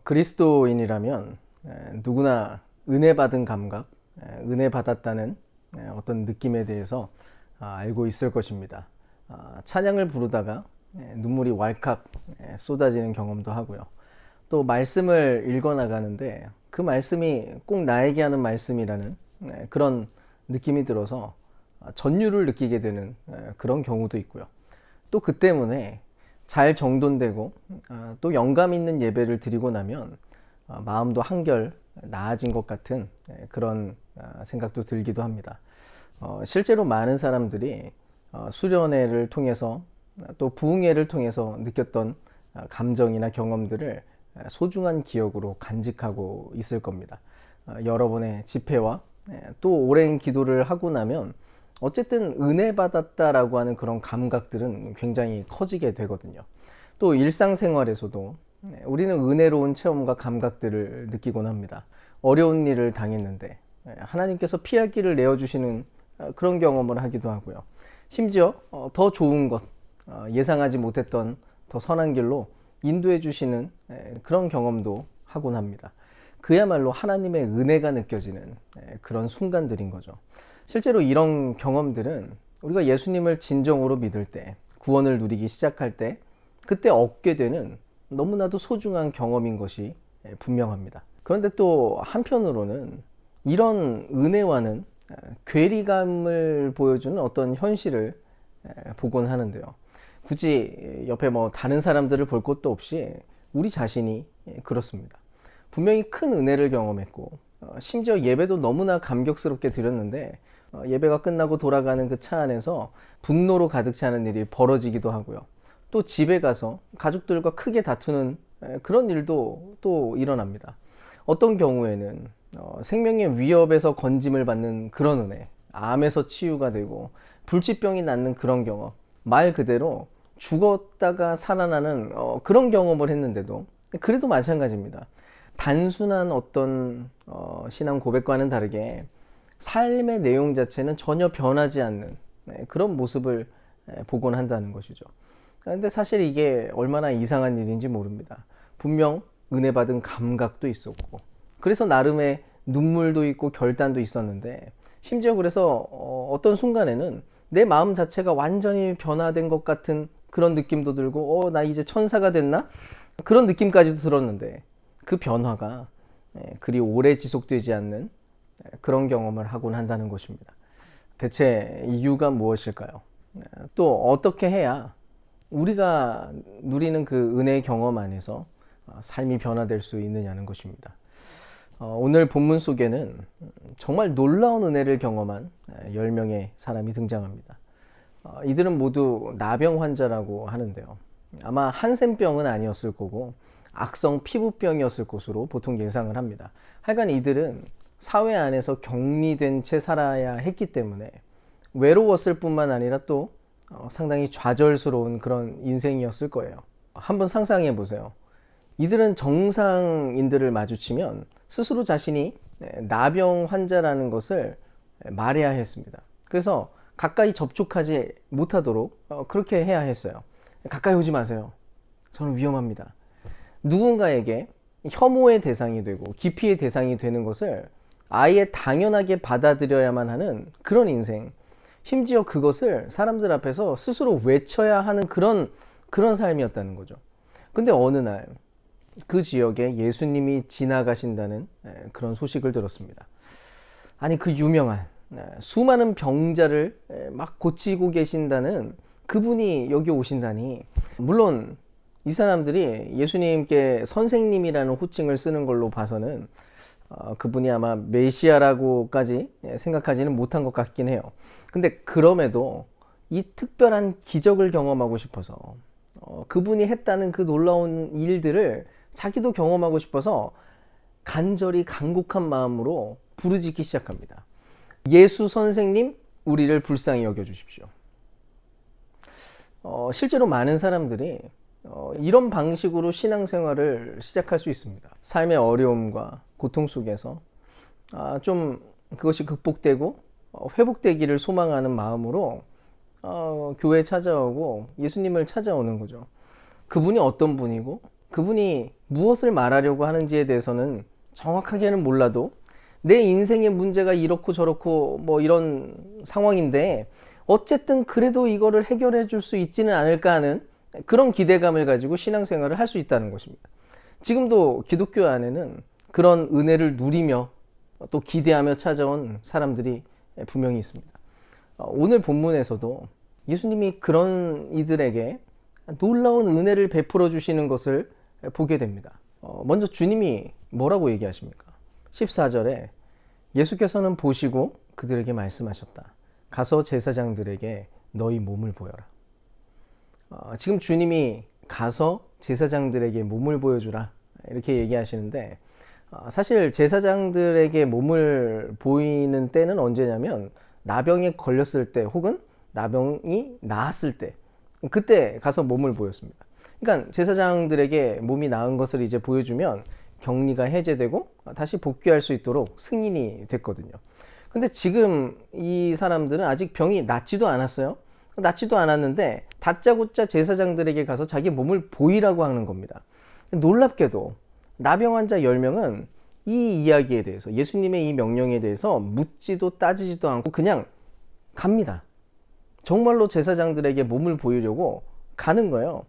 그리스도인이라면 누구나 은혜 받은 감각, 은혜 받았다는 어떤 느낌에 대해서 알고 있을 것입니다. 찬양을 부르다가 눈물이 왈칵 쏟아지는 경험도 하고요. 또 말씀을 읽어 나가는데 그 말씀이 꼭 나에게 하는 말씀이라는 그런 느낌이 들어서 전율을 느끼게 되는 그런 경우도 있고요. 또 그 때문에 잘 정돈되고 또 영감 있는 예배를 드리고 나면 마음도 한결 나아진 것 같은 그런 생각도 들기도 합니다. 실제로 많은 사람들이 수련회를 통해서 또 부흥회를 통해서 느꼈던 감정이나 경험들을 소중한 기억으로 간직하고 있을 겁니다. 여러 번의 집회와 또 오랜 기도를 하고 나면 어쨌든 은혜 받았다라고 하는 그런 감각들은 굉장히 커지게 되거든요. 또 일상생활에서도 우리는 은혜로운 체험과 감각들을 느끼곤 합니다. 어려운 일을 당했는데 하나님께서 피할 길을 내어주시는 그런 경험을 하기도 하고요. 심지어 더 좋은 것, 예상하지 못했던 더 선한 길로 인도해 주시는 그런 경험도 하곤 합니다. 그야말로 하나님의 은혜가 느껴지는 그런 순간들인 거죠. 실제로 이런 경험들은 우리가 예수님을 진정으로 믿을 때, 구원을 누리기 시작할 때, 그때 얻게 되는 너무나도 소중한 경험인 것이 분명합니다. 그런데 또 한편으로는 이런 은혜와는 괴리감을 보여주는 어떤 현실을 보곤 하는데요. 굳이 옆에 다른 사람들을 볼 것도 없이 우리 자신이 그렇습니다. 분명히 큰 은혜를 경험했고 심지어 예배도 너무나 감격스럽게 드렸는데 예배가 끝나고 돌아가는 그 차 안에서 분노로 가득 차는 일이 벌어지기도 하고요. 또 집에 가서 가족들과 크게 다투는 그런 일도 또 일어납니다. 어떤 경우에는 생명의 위협에서 건짐을 받는 그런 은혜, 암에서 치유가 되고 불치병이 낫는 그런 경험, 말 그대로 죽었다가 살아나는 그런 경험을 했는데도 그래도 마찬가지입니다. 단순한 어떤 신앙 고백과는 다르게 삶의 내용 자체는 전혀 변하지 않는 그런 모습을 보곤 한다는 것이죠. 그런데 사실 이게 얼마나 이상한 일인지 모릅니다. 분명 은혜 받은 감각도 있었고 그래서 나름의 눈물도 있고 결단도 있었는데 심지어 그래서 어떤 순간에는 내 마음 자체가 완전히 변화된 것 같은 그런 느낌도 들고 나 이제 천사가 됐나? 그런 느낌까지도 들었는데 그 변화가 그리 오래 지속되지 않는 그런 경험을 하곤 한다는 것입니다. 대체 이유가 무엇일까요? 또 어떻게 해야 우리가 누리는 그 은혜의 경험 안에서 삶이 변화될 수 있느냐는 것입니다. 오늘 본문 속에는 정말 놀라운 은혜를 경험한 10명의 사람이 등장합니다. 이들은 모두 나병 환자라고 하는데요. 아마 한센병은 아니었을 거고 악성 피부병이었을 것으로 보통 예상을 합니다. 하여간 이들은 사회 안에서 격리된 채 살아야 했기 때문에 외로웠을 뿐만 아니라 또 상당히 좌절스러운 그런 인생이었을 거예요. 한번 상상해 보세요. 이들은 정상인들을 마주치면 스스로 자신이 나병 환자라는 것을 말해야 했습니다. 그래서 가까이 접촉하지 못하도록 그렇게 해야 했어요. 가까이 오지 마세요. 저는 위험합니다. 누군가에게 혐오의 대상이 되고 기피의 대상이 되는 것을 아예 당연하게 받아들여야만 하는 그런 인생. 심지어 그것을 사람들 앞에서 스스로 외쳐야 하는 그런 삶이었다는 거죠. 근데 어느 날 그 지역에 예수님이 지나가신다는 그런 소식을 들었습니다. 아니 그 유명한 수많은 병자를 막 고치고 계신다는 그분이 여기 오신다니. 물론 이 사람들이 예수님께 선생님이라는 호칭을 쓰는 걸로 봐서는 그분이 아마 메시아라고까지 생각하지는 못한 것 같긴 해요. 근데 그럼에도 이 특별한 기적을 경험하고 싶어서 그분이 했다는 그 놀라운 일들을 자기도 경험하고 싶어서 간절히 간곡한 마음으로 부르짖기 시작합니다. 예수 선생님, 우리를 불쌍히 여겨주십시오. 실제로 많은 사람들이 이런 방식으로 신앙생활을 시작할 수 있습니다. 삶의 어려움과 고통 속에서 좀 그것이 극복되고 회복되기를 소망하는 마음으로 교회에 찾아오고 예수님을 찾아오는 거죠. 그분이 어떤 분이고 그분이 무엇을 말하려고 하는지에 대해서는 정확하게는 몰라도 내 인생의 문제가 이렇고 저렇고 뭐 이런 상황인데 어쨌든 그래도 이거를 해결해 줄 수 있지는 않을까 하는 그런 기대감을 가지고 신앙생활을 할 수 있다는 것입니다. 지금도 기독교 안에는 그런 은혜를 누리며 또 기대하며 찾아온 사람들이 분명히 있습니다. 오늘 본문에서도 예수님이 그런 이들에게 놀라운 은혜를 베풀어 주시는 것을 보게 됩니다. 먼저 주님이 뭐라고 얘기하십니까? 14절에 예수께서는 보시고 그들에게 말씀하셨다. 가서 제사장들에게 너희 몸을 보여라. 지금 주님이 가서 제사장들에게 몸을 보여주라 이렇게 얘기하시는데 사실 제사장들에게 몸을 보이는 때는 언제냐면 나병에 걸렸을 때 혹은 나병이 나았을 때 그때 가서 몸을 보였습니다. 그러니까 제사장들에게 몸이 나은 것을 이제 보여주면 격리가 해제되고 다시 복귀할 수 있도록 승인이 됐거든요. 근데 지금 이 사람들은 아직 병이 낫지도 않았어요. 낫지도 않았는데 다짜고짜 제사장들에게 가서 자기 몸을 보이라고 하는 겁니다. 놀랍게도 나병 환자 10명은 이 이야기에 대해서 예수님의 이 명령에 대해서 묻지도 따지지도 않고 그냥 갑니다. 정말로 제사장들에게 몸을 보이려고 가는 거예요.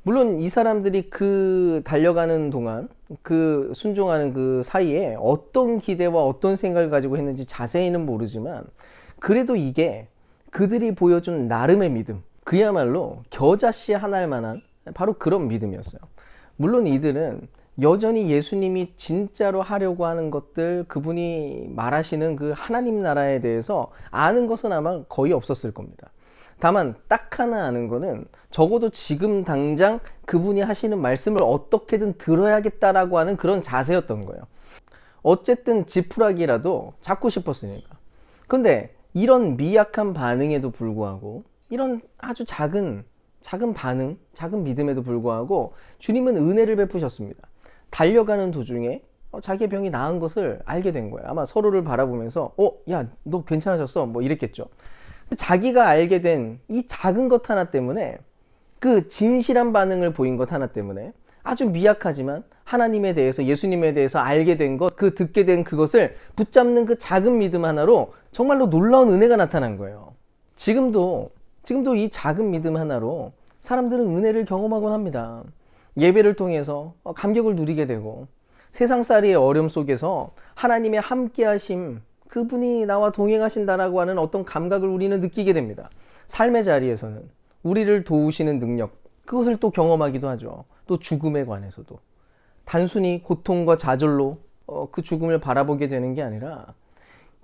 물론 이 사람들이 그 달려가는 동안 그 순종하는 그 사이에 어떤 기대와 어떤 생각을 가지고 했는지 자세히는 모르지만 그래도 이게 그들이 보여준 나름의 믿음, 그야말로 겨자씨 하나일 만한 바로 그런 믿음이었어요. 물론 이들은 여전히 예수님이 진짜로 하려고 하는 것들, 그분이 말하시는 그 하나님 나라에 대해서 아는 것은 아마 거의 없었을 겁니다. 다만 딱 하나 아는 거는 적어도 지금 당장 그분이 하시는 말씀을 어떻게든 들어야겠다라고 하는 그런 자세였던 거예요. 어쨌든 지푸라기라도 잡고 싶었으니까. 근데 이런 미약한 반응에도 불구하고 이런 아주 작은 반응, 작은 믿음에도 불구하고 주님은 은혜를 베푸셨습니다. 달려가는 도중에 자기의 병이 나은 것을 알게 된 거예요. 아마 서로를 바라보면서 야, 너 괜찮아졌어? 뭐 이랬겠죠. 자기가 알게 된 이 작은 것 하나 때문에 그 진실한 반응을 보인 것 하나 때문에 아주 미약하지만 하나님에 대해서 예수님에 대해서 알게 된 것, 그 듣게 된 그것을 붙잡는 그 작은 믿음 하나로 정말로 놀라운 은혜가 나타난 거예요. 지금도 이 작은 믿음 하나로 사람들은 은혜를 경험하곤 합니다. 예배를 통해서 감격을 누리게 되고 세상살이의 어려움 속에서 하나님의 함께하심, 그분이 나와 동행하신다라고 하는 어떤 감각을 우리는 느끼게 됩니다. 삶의 자리에서는 우리를 도우시는 능력, 그것을 또 경험하기도 하죠. 또 죽음에 관해서도 단순히 고통과 좌절로 그 죽음을 바라보게 되는 게 아니라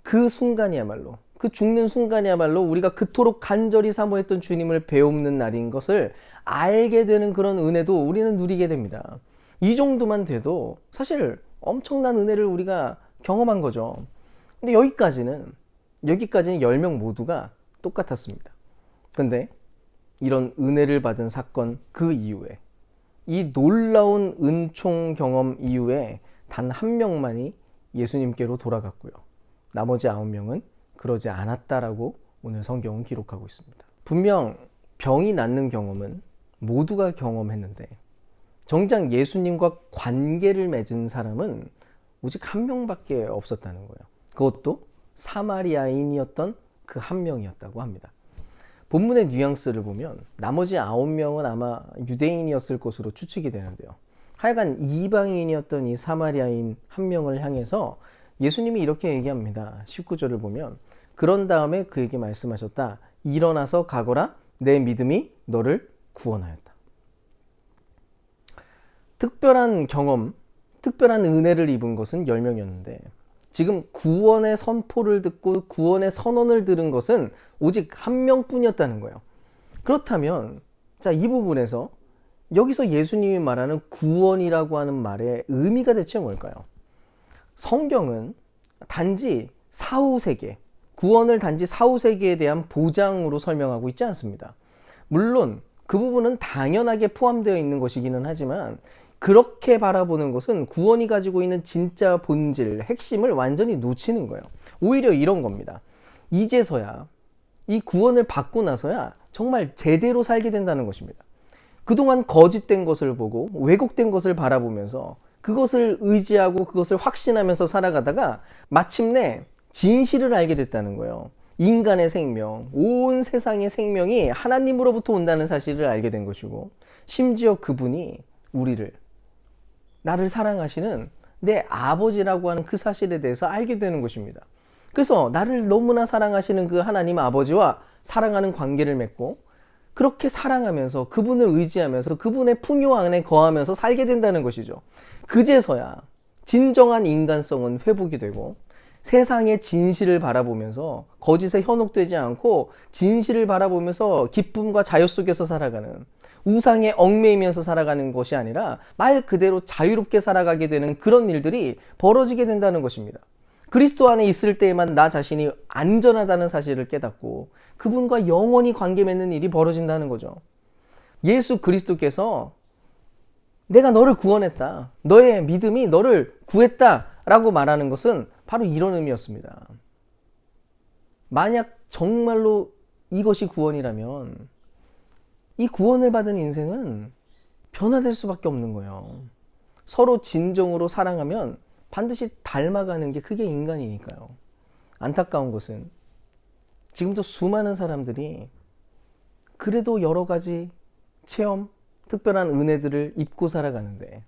그 순간이야말로, 그 죽는 순간이야말로 우리가 그토록 간절히 사모했던 주님을 배움는 날인 것을 알게 되는 그런 은혜도 우리는 누리게 됩니다. 이 정도만 돼도 사실 엄청난 은혜를 우리가 경험한 거죠. 근데 여기까지는 10명 모두가 똑같았습니다. 근데 이런 은혜를 받은 사건 그 이후에, 이 놀라운 은총 경험 이후에 단 한 명만이 예수님께로 돌아갔고요. 나머지 9명은 그러지 않았다라고 오늘 성경은 기록하고 있습니다. 분명 병이 낫는 경험은 모두가 경험했는데 정작 예수님과 관계를 맺은 사람은 오직 한 명밖에 없었다는 거예요. 그것도 사마리아인이었던 그 한 명이었다고 합니다. 본문의 뉘앙스를 보면 나머지 9명은 아마 유대인이었을 것으로 추측이 되는데요. 하여간 이방인이었던 이 사마리아인 한 명을 향해서 예수님이 이렇게 얘기합니다. 19절을 보면 그런 다음에 그에게 말씀하셨다. 일어나서 가거라. 내 믿음이 너를 구원하였다. 특별한 경험, 특별한 은혜를 입은 것은 10명이었는데 지금 구원의 선포를 듣고 구원의 선언을 들은 것은 오직 한 명뿐이었다는 거예요. 그렇다면 자, 이 부분에서 여기서 예수님이 말하는 구원이라고 하는 말의 의미가 대체 뭘까요? 성경은 단지 사후세계, 구원을 단지 사후세계에 대한 보장으로 설명하고 있지 않습니다. 물론 그 부분은 당연하게 포함되어 있는 것이기는 하지만 그렇게 바라보는 것은 구원이 가지고 있는 진짜 본질, 핵심을 완전히 놓치는 거예요. 오히려 이런 겁니다. 이제서야 이 구원을 받고 나서야 정말 제대로 살게 된다는 것입니다. 그동안 거짓된 것을 보고 왜곡된 것을 바라보면서 그것을 의지하고 그것을 확신하면서 살아가다가 마침내 진실을 알게 됐다는 거예요. 인간의 생명, 온 세상의 생명이 하나님으로부터 온다는 사실을 알게 된 것이고, 심지어 그분이 우리를, 나를 사랑하시는 내 아버지라고 하는 그 사실에 대해서 알게 되는 것입니다. 그래서 나를 너무나 사랑하시는 그 하나님 아버지와 사랑하는 관계를 맺고, 그렇게 사랑하면서 그분을 의지하면서 그분의 풍요 안에 거하면서 살게 된다는 것이죠. 그제서야 진정한 인간성은 회복이 되고, 세상의 진실을 바라보면서 거짓에 현혹되지 않고 진실을 바라보면서 기쁨과 자유 속에서 살아가는, 우상에 얽매이면서 살아가는 것이 아니라 말 그대로 자유롭게 살아가게 되는 그런 일들이 벌어지게 된다는 것입니다. 그리스도 안에 있을 때에만 나 자신이 안전하다는 사실을 깨닫고 그분과 영원히 관계 맺는 일이 벌어진다는 거죠. 예수 그리스도께서 내가 너를 구원했다, 너의 믿음이 너를 구했다 라고 말하는 것은 바로 이런 의미였습니다. 만약 정말로 이것이 구원이라면 이 구원을 받은 인생은 변화될 수밖에 없는 거예요. 서로 진정으로 사랑하면 반드시 닮아가는 게 그게 인간이니까요. 안타까운 것은 지금도 수많은 사람들이 그래도 여러 가지 체험, 특별한 은혜들을 입고 살아가는데,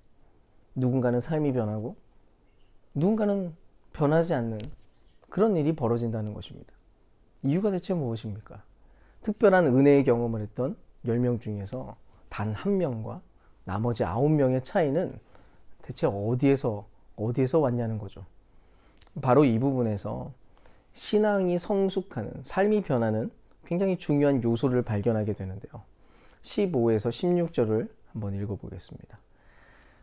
누군가는 삶이 변하고 누군가는 변하지 않는 그런 일이 벌어진다는 것입니다. 이유가 대체 무엇입니까? 특별한 은혜의 경험을 했던 10명 중에서 단 1명과 나머지 9명의 차이는 대체 어디에서 왔냐는 거죠. 바로 이 부분에서 신앙이 성숙하는, 삶이 변하는 굉장히 중요한 요소를 발견하게 되는데요. 15에서 16절을 한번 읽어보겠습니다.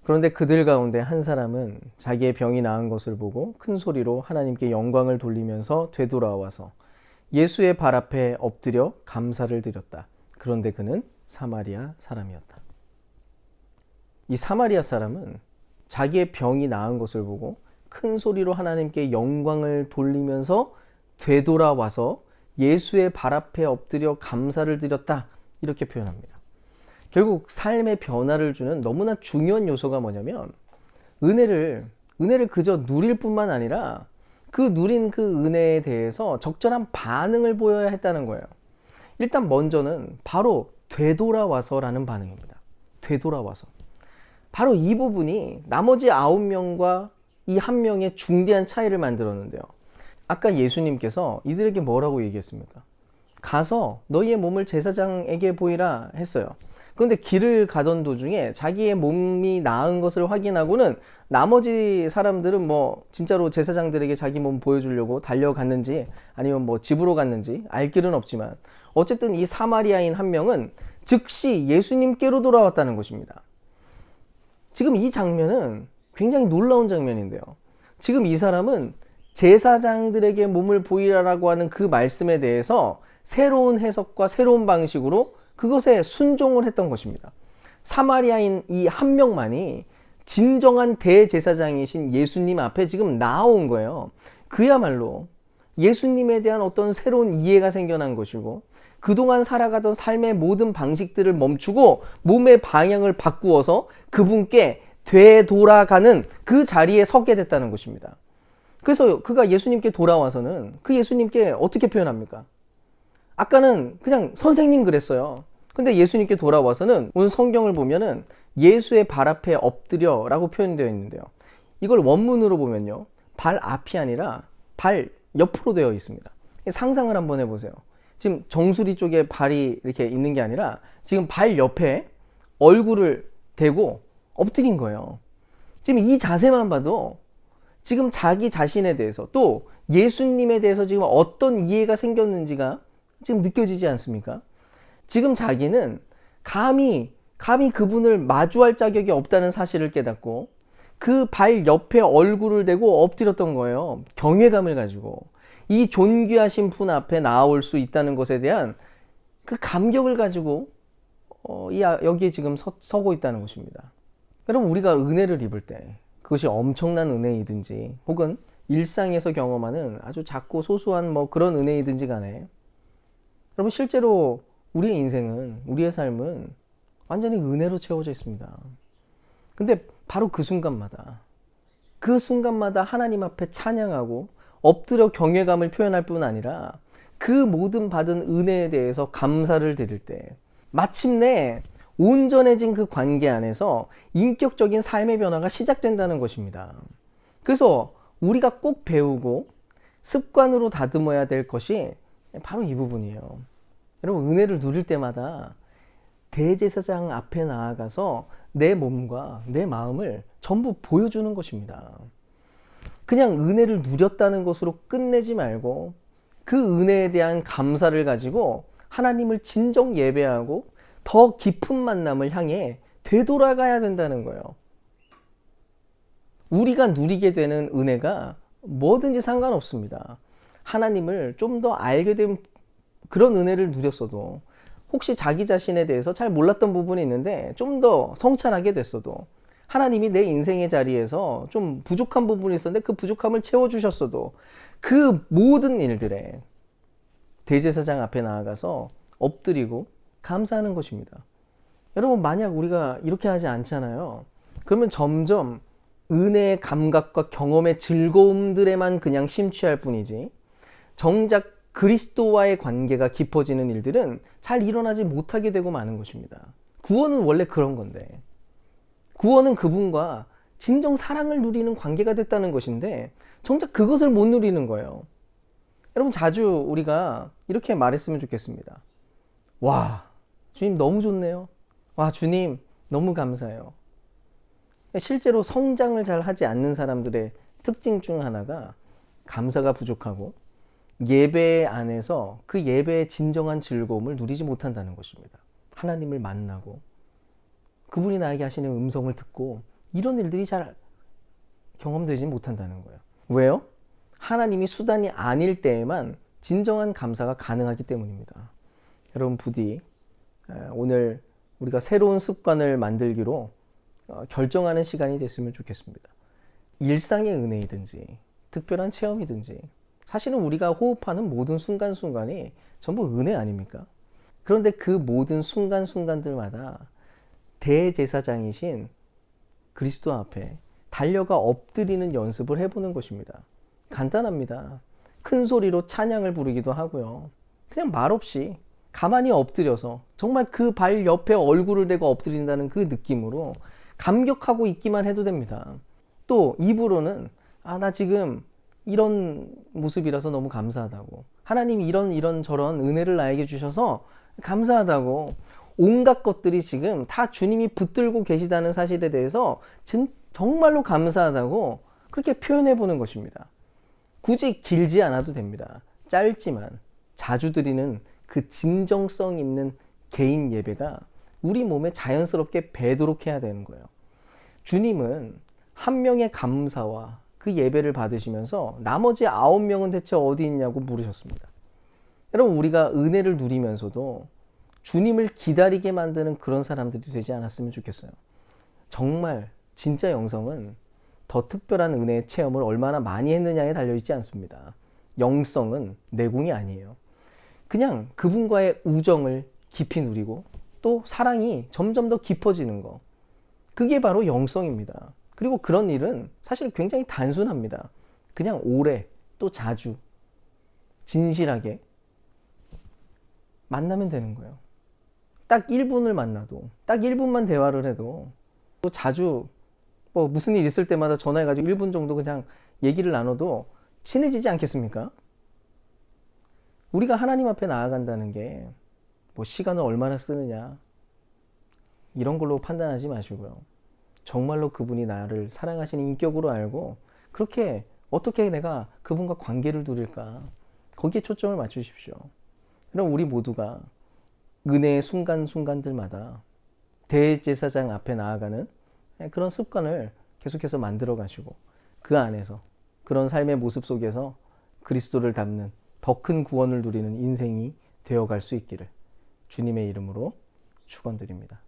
그런데 그들 가운데 한 사람은 자기의 병이 나은 것을 보고 큰 소리로 하나님께 영광을 돌리면서 되돌아와서 예수의 발 앞에 엎드려 감사를 드렸다. 그런데 그는 사마리아 사람이었다. 이 사마리아 사람은 자기의 병이 나은 것을 보고 큰 소리로 하나님께 영광을 돌리면서 되돌아와서 예수의 발 앞에 엎드려 감사를 드렸다. 이렇게 표현합니다. 결국 삶의 변화를 주는 너무나 중요한 요소가 뭐냐면, 은혜를 그저 누릴 뿐만 아니라 그 누린 그 은혜에 대해서 적절한 반응을 보여야 했다는 거예요. 일단 먼저는 바로 되돌아와서라는 반응입니다. 되돌아와서. 바로 이 부분이 나머지 9명과 이 1명의 중대한 차이를 만들었는데요. 아까 예수님께서 이들에게 뭐라고 얘기했습니까? 가서 너희의 몸을 제사장에게 보이라 했어요. 그런데 길을 가던 도중에 자기의 몸이 나은 것을 확인하고는 나머지 사람들은 뭐 진짜로 제사장들에게 자기 몸 보여주려고 달려갔는지 아니면 뭐 집으로 갔는지 알 길은 없지만, 어쨌든 이 사마리아인 1명은 즉시 예수님께로 돌아왔다는 것입니다. 지금 이 장면은 굉장히 놀라운 장면인데요. 지금 이 사람은 제사장들에게 몸을 보이라라고 하는 그 말씀에 대해서 새로운 해석과 새로운 방식으로 그것에 순종을 했던 것입니다. 사마리아인 이 1명만이 진정한 대제사장이신 예수님 앞에 지금 나온 거예요. 그야말로 예수님에 대한 어떤 새로운 이해가 생겨난 것이고, 그동안 살아가던 삶의 모든 방식들을 멈추고 몸의 방향을 바꾸어서 그분께 되돌아가는 그 자리에 서게 됐다는 것입니다. 그래서 그가 예수님께 돌아와서는 그 예수님께 어떻게 표현합니까? 아까는 그냥 선생님 그랬어요. 근데 예수님께 돌아와서는 오늘 성경을 보면은 예수의 발 앞에 엎드려 라고 표현되어 있는데요. 이걸 원문으로 보면요, 발 앞이 아니라 발 옆으로 되어 있습니다. 상상을 한번 해보세요. 지금 정수리 쪽에 발이 이렇게 있는 게 아니라 지금 발 옆에 얼굴을 대고 엎드린 거예요. 지금 이 자세만 봐도 지금 자기 자신에 대해서, 또 예수님에 대해서 지금 어떤 이해가 생겼는지가 지금 느껴지지 않습니까? 지금 자기는 감히 그분을 마주할 자격이 없다는 사실을 깨닫고 그 발 옆에 얼굴을 대고 엎드렸던 거예요. 경외감을 가지고 이 존귀하신 분 앞에 나올 수 있다는 것에 대한 그 감격을 가지고 여기에 지금 서고 있다는 것입니다. 여러분, 우리가 은혜를 입을 때 그것이 엄청난 은혜이든지 혹은 일상에서 경험하는 아주 작고 소소한 뭐 그런 은혜이든지 간에, 여러분 실제로 우리의 인생은, 우리의 삶은 완전히 은혜로 채워져 있습니다. 근데 바로 그 순간마다 하나님 앞에 찬양하고 엎드려 경외감을 표현할 뿐 아니라 그 모든 받은 은혜에 대해서 감사를 드릴 때 마침내 온전해진 그 관계 안에서 인격적인 삶의 변화가 시작된다는 것입니다. 그래서 우리가 꼭 배우고 습관으로 다듬어야 될 것이 바로 이 부분이에요. 여러분, 은혜를 누릴 때마다 대제사장 앞에 나아가서 내 몸과 내 마음을 전부 보여주는 것입니다. 그냥 은혜를 누렸다는 것으로 끝내지 말고 그 은혜에 대한 감사를 가지고 하나님을 진정 예배하고 더 깊은 만남을 향해 되돌아가야 된다는 거예요. 우리가 누리게 되는 은혜가 뭐든지 상관없습니다. 하나님을 좀 더 알게 된 그런 은혜를 누렸어도, 혹시 자기 자신에 대해서 잘 몰랐던 부분이 있는데 좀 더 성찰하게 됐어도, 하나님이 내 인생의 자리에서 좀 부족한 부분이 있었는데 그 부족함을 채워주셨어도, 그 모든 일들에 대제사장 앞에 나아가서 엎드리고 감사하는 것입니다. 여러분, 만약 우리가 이렇게 하지 않잖아요. 그러면 점점 은혜의 감각과 경험의 즐거움들에만 그냥 심취할 뿐이지, 정작 그리스도와의 관계가 깊어지는 일들은 잘 일어나지 못하게 되고 마는 것입니다. 구원은 원래 그런 건데, 구원은 그분과 진정 사랑을 누리는 관계가 됐다는 것인데 정작 그것을 못 누리는 거예요. 여러분, 자주 우리가 이렇게 말했으면 좋겠습니다. 와, 주님 너무 좋네요. 와, 주님 너무 감사해요. 실제로 성장을 잘 하지 않는 사람들의 특징 중 하나가 감사가 부족하고 예배 안에서 그 예배의 진정한 즐거움을 누리지 못한다는 것입니다. 하나님을 만나고 그분이 나에게 하시는 음성을 듣고 이런 일들이 잘 경험되지 못한다는 거예요. 왜요? 하나님이 수단이 아닐 때에만 진정한 감사가 가능하기 때문입니다. 여러분, 부디 오늘 우리가 새로운 습관을 만들기로 결정하는 시간이 됐으면 좋겠습니다. 일상의 은혜이든지 특별한 체험이든지, 사실은 우리가 호흡하는 모든 순간순간이 전부 은혜 아닙니까? 그런데 그 모든 순간순간들마다 대제사장이신 그리스도 앞에 달려가 엎드리는 연습을 해보는 것입니다. 간단합니다. 큰 소리로 찬양을 부르기도 하고요. 그냥 말없이 가만히 엎드려서 정말 그 발 옆에 얼굴을 대고 엎드린다는 그 느낌으로 감격하고 있기만 해도 됩니다. 또 입으로는 나 지금 이런 모습이라서 너무 감사하다고, 하나님이 이런 저런 은혜를 나에게 주셔서 감사하다고, 온갖 것들이 지금 다 주님이 붙들고 계시다는 사실에 대해서 정말로 감사하다고 그렇게 표현해 보는 것입니다. 굳이 길지 않아도 됩니다. 짧지만 자주 드리는 그 진정성 있는 개인 예배가 우리 몸에 자연스럽게 배도록 해야 되는 거예요. 주님은 한 명의 감사와 그 예배를 받으시면서 나머지 9명은 대체 어디 있냐고 물으셨습니다. 여러분, 우리가 은혜를 누리면서도 주님을 기다리게 만드는 그런 사람들이 되지 않았으면 좋겠어요. 정말 진짜 영성은 더 특별한 은혜의 체험을 얼마나 많이 했느냐에 달려있지 않습니다. 영성은 내공이 아니에요. 그냥 그분과의 우정을 깊이 누리고 또 사랑이 점점 더 깊어지는 거, 그게 바로 영성입니다. 그리고 그런 일은 사실 굉장히 단순합니다. 그냥 오래 또 자주 진실하게 만나면 되는 거예요. 딱 1분을 만나도, 딱 1분만 대화를 해도, 또 자주 무슨 일 있을 때마다 전화해가지고 1분 정도 그냥 얘기를 나눠도 친해지지 않겠습니까? 우리가 하나님 앞에 나아간다는 게 시간을 얼마나 쓰느냐 이런 걸로 판단하지 마시고요. 정말로 그분이 나를 사랑하시는 인격으로 알고 그렇게 어떻게 내가 그분과 관계를 누릴까, 거기에 초점을 맞추십시오. 그럼 우리 모두가 은혜의 순간순간들마다 대제사장 앞에 나아가는 그런 습관을 계속해서 만들어 가시고 그 안에서, 그런 삶의 모습 속에서 그리스도를 닮는 더 큰 구원을 누리는 인생이 되어갈 수 있기를 주님의 이름으로 축원드립니다.